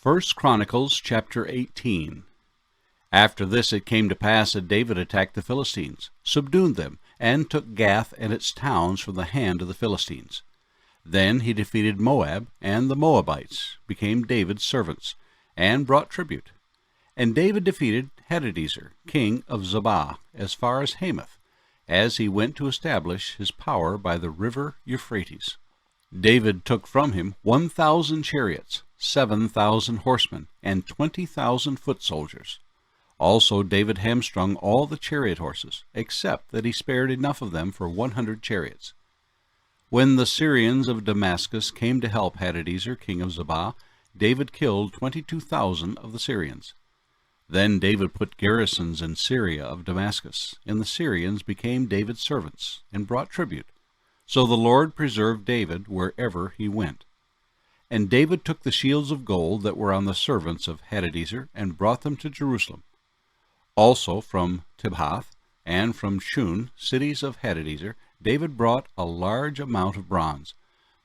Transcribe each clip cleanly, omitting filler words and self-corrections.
First Chronicles chapter 18. After this it came to pass that David attacked the Philistines, subdued them, and took Gath and its towns from the hand of the Philistines. Then he defeated Moab, and the Moabites became David's servants, and brought tribute. And David defeated Hadadezer, king of Zobah, as far as Hamath, as he went to establish his power by the river Euphrates. David took from him 1,000 chariots, 7,000 horsemen, and 20,000 foot soldiers. Also David hamstrung all the chariot horses, except that he spared enough of them for 100 chariots. When the Syrians of Damascus came to help Hadadezer, king of Zobah, David killed 22,000 of the Syrians. Then David put garrisons in Syria of Damascus, and the Syrians became David's servants, and brought tribute. So the Lord preserved David wherever he went. And David took the shields of gold that were on the servants of Hadadezer, and brought them to Jerusalem. Also from Tibhath and from Shun, cities of Hadadezer, David brought a large amount of bronze,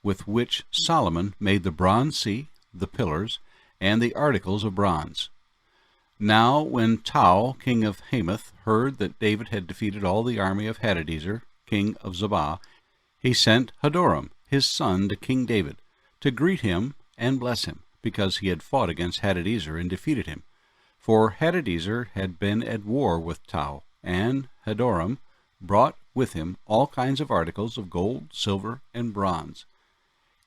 with which Solomon made the bronze sea, the pillars, and the articles of bronze. Now when Tou, king of Hamath, heard that David had defeated all the army of Hadadezer, king of Zobah, he sent Hadoram, his son, to King David, to greet him and bless him, because he had fought against Hadadezer and defeated him. For Hadadezer had been at war with Tou, and Hadoram brought with him all kinds of articles of gold, silver, and bronze.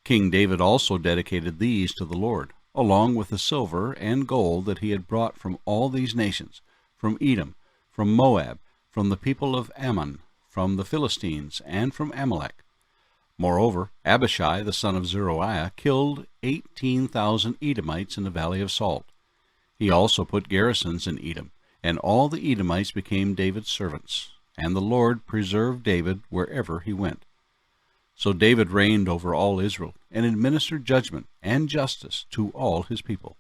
King David also dedicated these to the Lord, along with the silver and gold that he had brought from all these nations, from Edom, from Moab, from the people of Ammon, from the Philistines, and from Amalek. Moreover, Abishai, the son of Zeruiah, killed 18,000 Edomites in the valley of Salt. He also put garrisons in Edom, and all the Edomites became David's servants, and the Lord preserved David wherever he went. So David reigned over all Israel, and administered judgment and justice to all his people.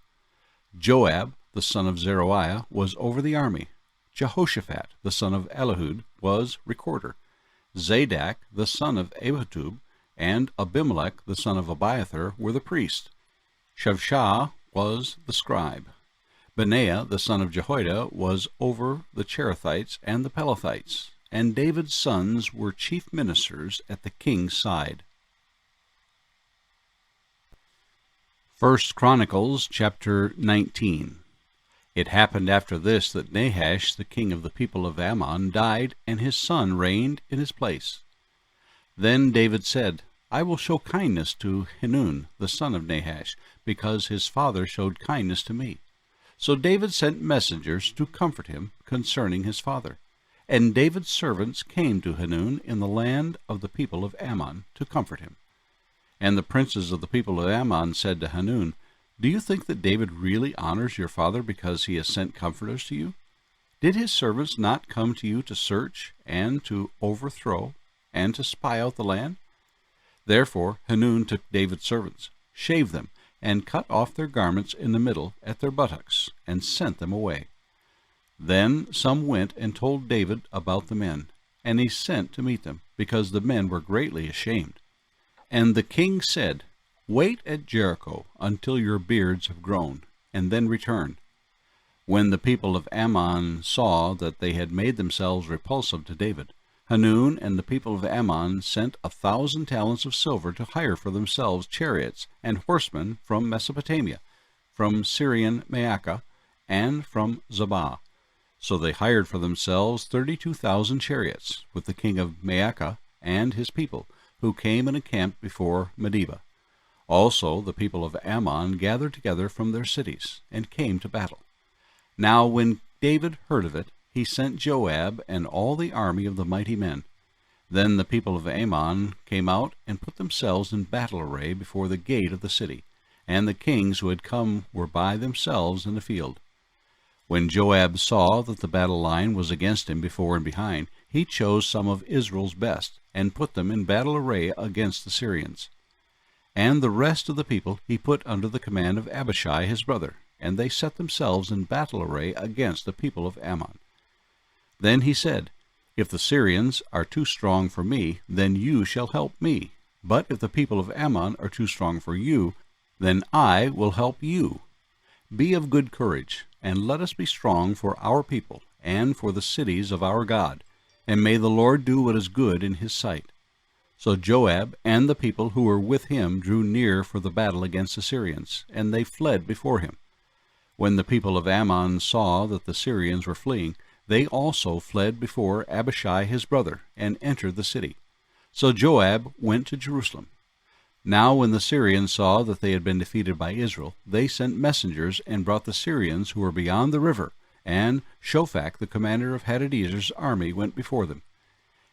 Joab, the son of Zeruiah, was over the army. Jehoshaphat, the son of Elihud, was recorder. Zadok, the son of Ahitub, and Abimelech, the son of Abiathar, were the priests. Shavshah was the scribe. Benaiah, the son of Jehoiada, was over the Cherethites and the Pelethites, and David's sons were chief ministers at the king's side. First Chronicles chapter 19. It happened after this that Nahash, the king of the people of Ammon, died, and his son reigned in his place. Then David said, I will show kindness to Hanun, the son of Nahash, because his father showed kindness to me. So David sent messengers to comfort him concerning his father. And David's servants came to Hanun in the land of the people of Ammon to comfort him. And the princes of the people of Ammon said to Hanun, Do you think that David really honors your father because he has sent comforters to you? Did his servants not come to you to search and to overthrow and to spy out the land? Therefore Hanun took David's servants, shaved them, and cut off their garments in the middle at their buttocks, and sent them away. Then some went and told David about the men, and he sent to meet them, because the men were greatly ashamed. And the king said, Wait at Jericho until your beards have grown, and then return. When the people of Ammon saw that they had made themselves repulsive to David, Hanun and the people of Ammon sent 1,000 talents of silver to hire for themselves chariots and horsemen from Mesopotamia, from Syrian Maacah, and from Zobah. So they hired for themselves 32,000 chariots, with the king of Maacah and his people, who came and encamped before Medeba. Also the people of Ammon gathered together from their cities, and came to battle. Now when David heard of it, he sent Joab and all the army of the mighty men. Then the people of Ammon came out and put themselves in battle array before the gate of the city, and the kings who had come were by themselves in the field. When Joab saw that the battle line was against him before and behind, he chose some of Israel's best, and put them in battle array against the Syrians. And the rest of the people he put under the command of Abishai his brother, and they set themselves in battle array against the people of Ammon. Then he said, If the Syrians are too strong for me, then you shall help me. But if the people of Ammon are too strong for you, then I will help you. Be of good courage, and let us be strong for our people and for the cities of our God, and may the Lord do what is good in his sight." So Joab and the people who were with him drew near for the battle against the Syrians, and they fled before him. When the people of Ammon saw that the Syrians were fleeing, they also fled before Abishai his brother, and entered the city. So Joab went to Jerusalem. Now when the Syrians saw that they had been defeated by Israel, they sent messengers and brought the Syrians who were beyond the river, and Shophak, the commander of Hadadezer's army, went before them.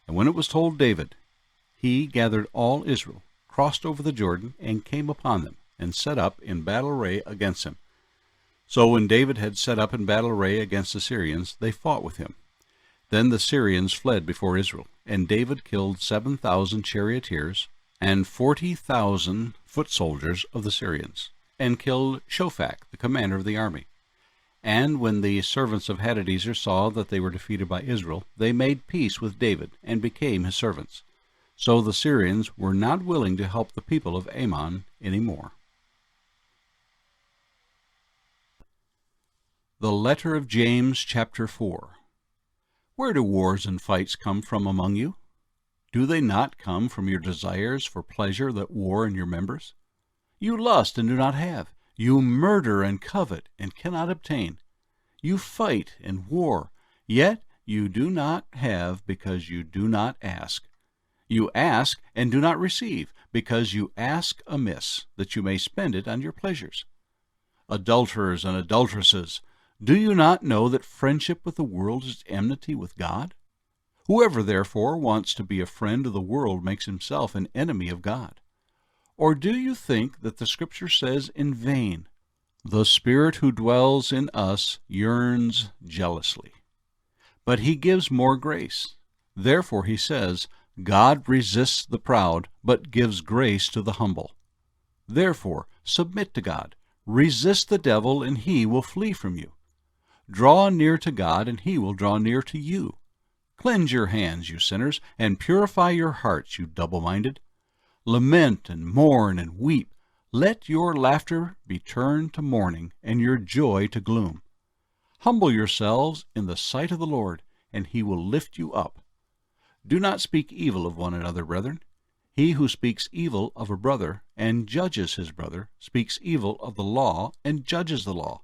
And when it was told David, he gathered all Israel, crossed over the Jordan, and came upon them, and set up in battle array against them. So when David had set up in battle array against the Syrians, they fought with him. Then the Syrians fled before Israel, and David killed 7,000 charioteers and 40,000 foot soldiers of the Syrians, and killed Shophak, the commander of the army. And when the servants of Hadadezer saw that they were defeated by Israel, they made peace with David, and became his servants. So the Syrians were not willing to help the people of Ammon any more. The letter of James, chapter 4. Where do wars and fights come from among you? Do they not come from your desires for pleasure that war in your members? You lust and do not have. You murder and covet and cannot obtain. You fight and war, yet you do not have because you do not ask. You ask and do not receive, because you ask amiss, that you may spend it on your pleasures. Adulterers and adulteresses, do you not know that friendship with the world is enmity with God? Whoever therefore wants to be a friend of the world makes himself an enemy of God. Or do you think that the Scripture says in vain, "The Spirit who dwells in us yearns jealously"? But he gives more grace. Therefore he says, "God resists the proud, but gives grace to the humble." Therefore submit to God. Resist the devil, and he will flee from you. Draw near to God, and he will draw near to you. Cleanse your hands, you sinners, and purify your hearts, you double-minded. Lament and mourn and weep. Let your laughter be turned to mourning, and your joy to gloom. Humble yourselves in the sight of the Lord, and he will lift you up. Do not speak evil of one another, brethren. He who speaks evil of a brother and judges his brother speaks evil of the law and judges the law.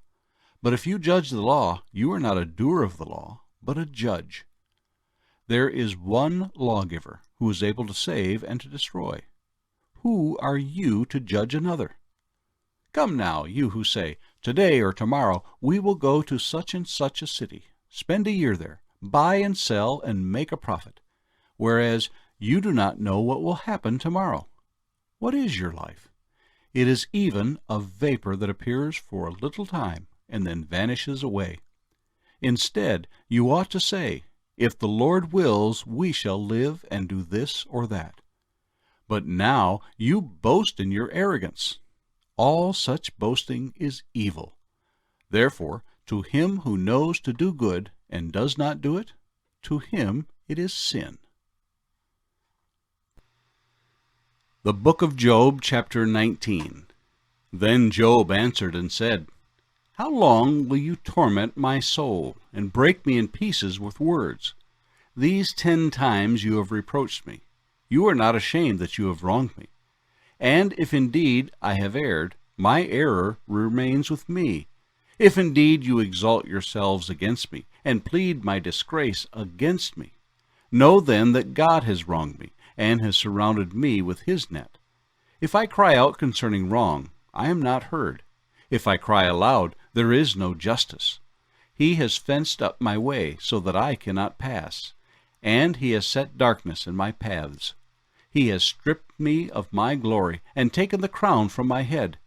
But if you judge the law, you are not a doer of the law, but a judge. There is one lawgiver who is able to save and to destroy. Who are you to judge another? Come now, you who say, "Today or tomorrow we will go to such and such a city, spend a year there, buy and sell, and make a profit," whereas you do not know what will happen tomorrow. What is your life? It is even a vapor that appears for a little time and then vanishes away. Instead, you ought to say, "If the Lord wills, we shall live and do this or that." But now you boast in your arrogance. All such boasting is evil. Therefore, to him who knows to do good and does not do it, to him it is sin. The book of Job, chapter 19. Then Job answered and said, "How long will you torment my soul, and break me in pieces with words? These 10 times you have reproached me. You are not ashamed that you have wronged me. And if indeed I have erred, my error remains with me. If indeed you exalt yourselves against me, and plead my disgrace against me, know then that God has wronged me, and has surrounded me with his net. If I cry out concerning wrong, I am not heard. If I cry aloud, there is no justice. He has fenced up my way so that I cannot pass, and he has set darkness in my paths. He has stripped me of my glory, and taken the crown from my head.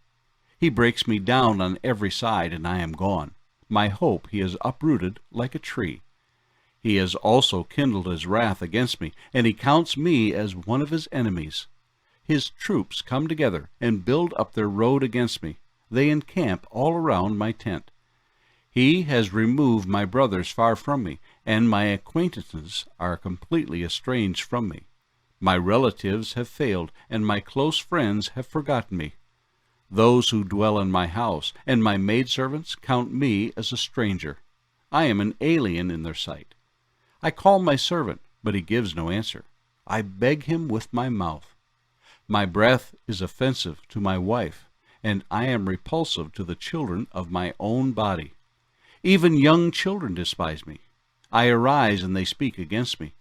He breaks me down on every side, and I am gone. My hope he has uprooted like a tree. He has also kindled his wrath against me, and he counts me as one of his enemies. His troops come together and build up their road against me. They encamp all around my tent. He has removed my brothers far from me, and my acquaintances are completely estranged from me. My relatives have failed, and my close friends have forgotten me. Those who dwell in my house and my maidservants count me as a stranger. I am an alien in their sight. I call my servant, but he gives no answer. I beg him with my mouth. My breath is offensive to my wife, and I am repulsive to the children of my own body. Even young children despise me. I arise, and they speak against me.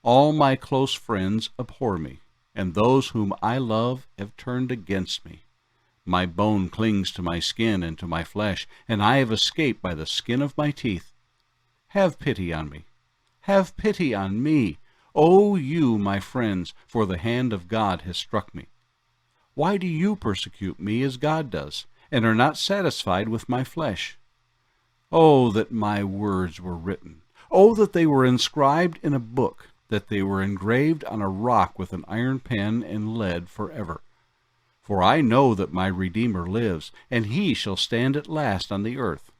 All my close friends abhor me, and those whom I love have turned against me. My bone clings to my skin and to my flesh, and I have escaped by the skin of my teeth. Have pity on me. Have pity on me, O you, my friends, for the hand of God has struck me. Why do you persecute me as God does, and are not satisfied with my flesh? Oh, that my words were written! Oh, that they were inscribed in a book, that they were engraved on a rock with an iron pen and lead forever. For I know that my Redeemer lives, and he shall stand at last on the earth.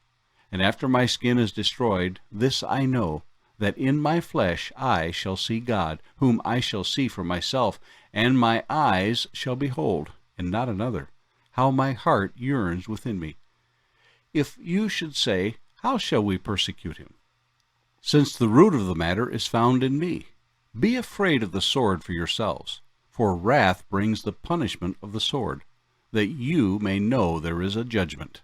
And after my skin is destroyed, this I know, that in my flesh I shall see God, whom I shall see for myself, and my eyes shall behold, and not another, how my heart yearns within me. If you should say, how shall we persecute him? Since the root of the matter is found in me. Be afraid of the sword for yourselves, for wrath brings the punishment of the sword, that you may know there is a judgment.